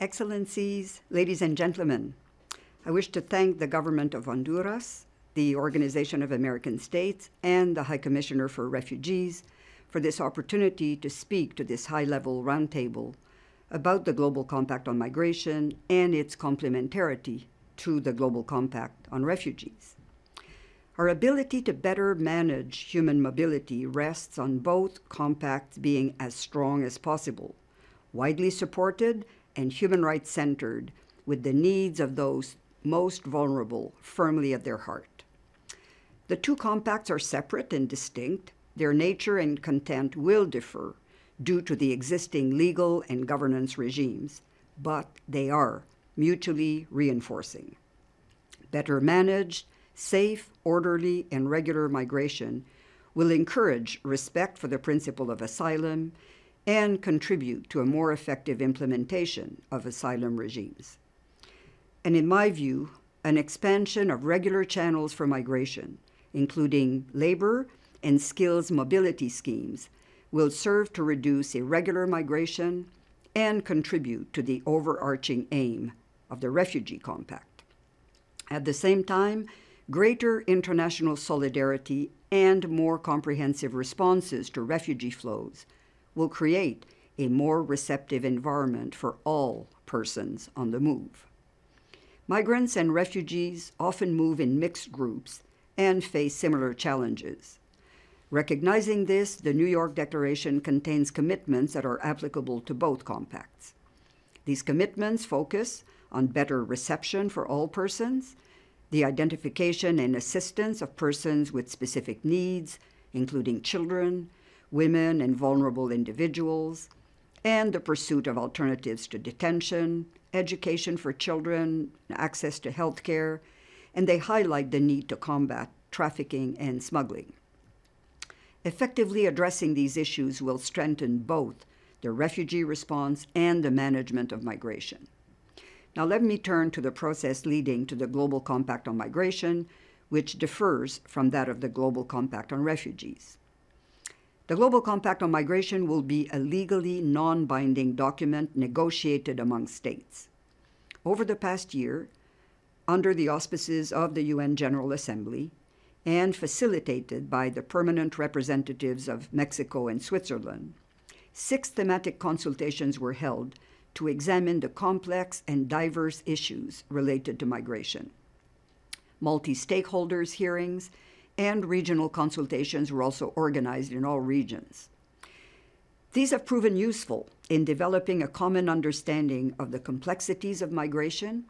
Excellencies, ladies and gentlemen, I wish to thank the government of Honduras, the Organization of American States, and the High Commissioner for Refugees for this opportunity to speak to this high-level roundtable about the Global Compact on Migration and its complementarity to the Global Compact on Refugees. Our ability to better manage human mobility rests on both compacts being as strong as possible, widely supported and human rights centered, with the needs of those most vulnerable firmly at their heart. The two compacts are separate and distinct. Their nature and content will differ due to the existing legal and governance regimes, but they are mutually reinforcing. Better managed, safe, orderly, and regular migration will encourage respect for the principle of asylum and contribute to a more effective implementation of asylum regimes. And in my view, an expansion of regular channels for migration, including labor and skills mobility schemes, will serve to reduce irregular migration and contribute to the overarching aim of the Refugee Compact. At the same time, greater international solidarity and more comprehensive responses to refugee flows will create a more receptive environment for all persons on the move. Migrants and refugees often move in mixed groups and face similar challenges. Recognizing this, the New York Declaration contains commitments that are applicable to both compacts. These commitments focus on better reception for all persons, the identification and assistance of persons with specific needs, including children, women, and vulnerable individuals, and the pursuit of alternatives to detention, education for children, access to health care, and they highlight the need to combat trafficking and smuggling. Effectively addressing these issues will strengthen both the refugee response and the management of migration. Now let me turn to the process leading to the Global Compact on Migration, which differs from that of the Global Compact on Refugees. The Global Compact on Migration will be a legally non-binding document negotiated among states. Over the past year, under the auspices of the UN General Assembly, and facilitated by the permanent representatives of Mexico and Switzerland, 6 thematic consultations were held to examine the complex and diverse issues related to migration. Multi-stakeholders hearings and regional consultations were also organized in all regions. These have proven useful in developing a common understanding of the complexities of migration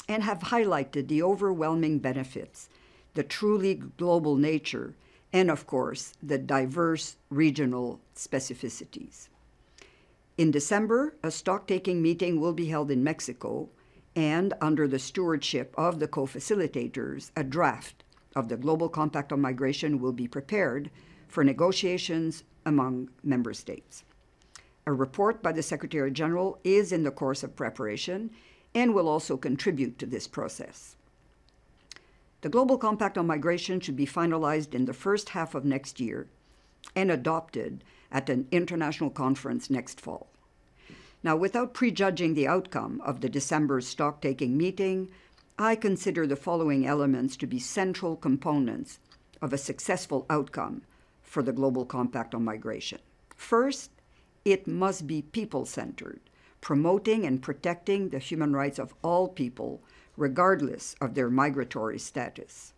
and have highlighted the overwhelming benefits, the truly global nature, and of course, the diverse regional specificities. In December, a stock-taking meeting will be held in Mexico, and under the stewardship of the co-facilitators, a draft of the Global Compact on Migration will be prepared for negotiations among member states. A report by the Secretariat General is in the course of preparation and will also contribute to this process. The Global Compact on Migration should be finalized in the first half of next year and adopted at an international conference next fall. Now, without prejudging the outcome of the December stock-taking meeting, I consider the following elements to be central components of a successful outcome for the Global Compact on Migration. First, it must be people-centered, promoting and protecting the human rights of all people, regardless of their migratory status.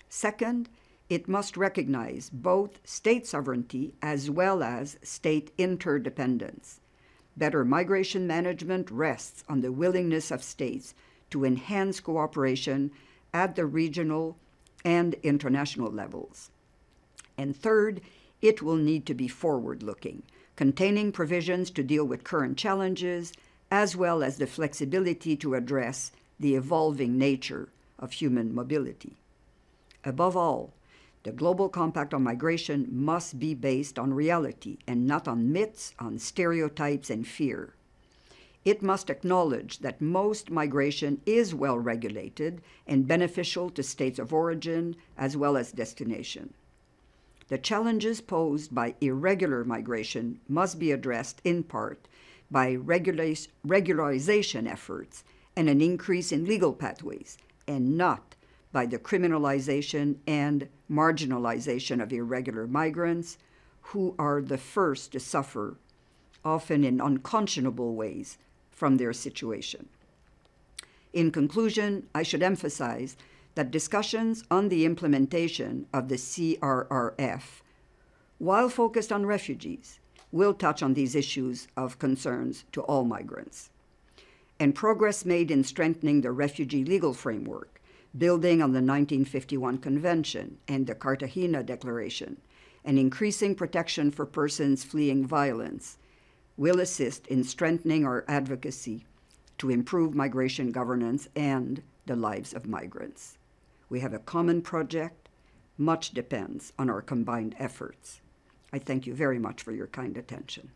Second, it must recognize both state sovereignty as well as state interdependence. Better migration management rests on the willingness of states to enhance cooperation at the regional and international levels. And third, it will need to be forward-looking, containing provisions to deal with current challenges, as well as the flexibility to address the evolving nature of human mobility. Above all, the Global Compact on Migration must be based on reality and not on myths, on stereotypes, and fear. It must acknowledge that most migration is well regulated and beneficial to states of origin as well as destination. The challenges posed by irregular migration must be addressed in part by regularization efforts and an increase in legal pathways, and not by the criminalization and marginalization of irregular migrants, who are the first to suffer, often in unconscionable ways, from their situation. In conclusion, I should emphasize that discussions on the implementation of the CRRF, while focused on refugees, will touch on these issues of concerns to all migrants. And progress made in strengthening the refugee legal framework, building on the 1951 Convention and the Cartagena Declaration, and increasing protection for persons fleeing violence, will assist in strengthening our advocacy to improve migration governance and the lives of migrants. We have a common project. Much depends on our combined efforts. I thank you very much for your kind attention.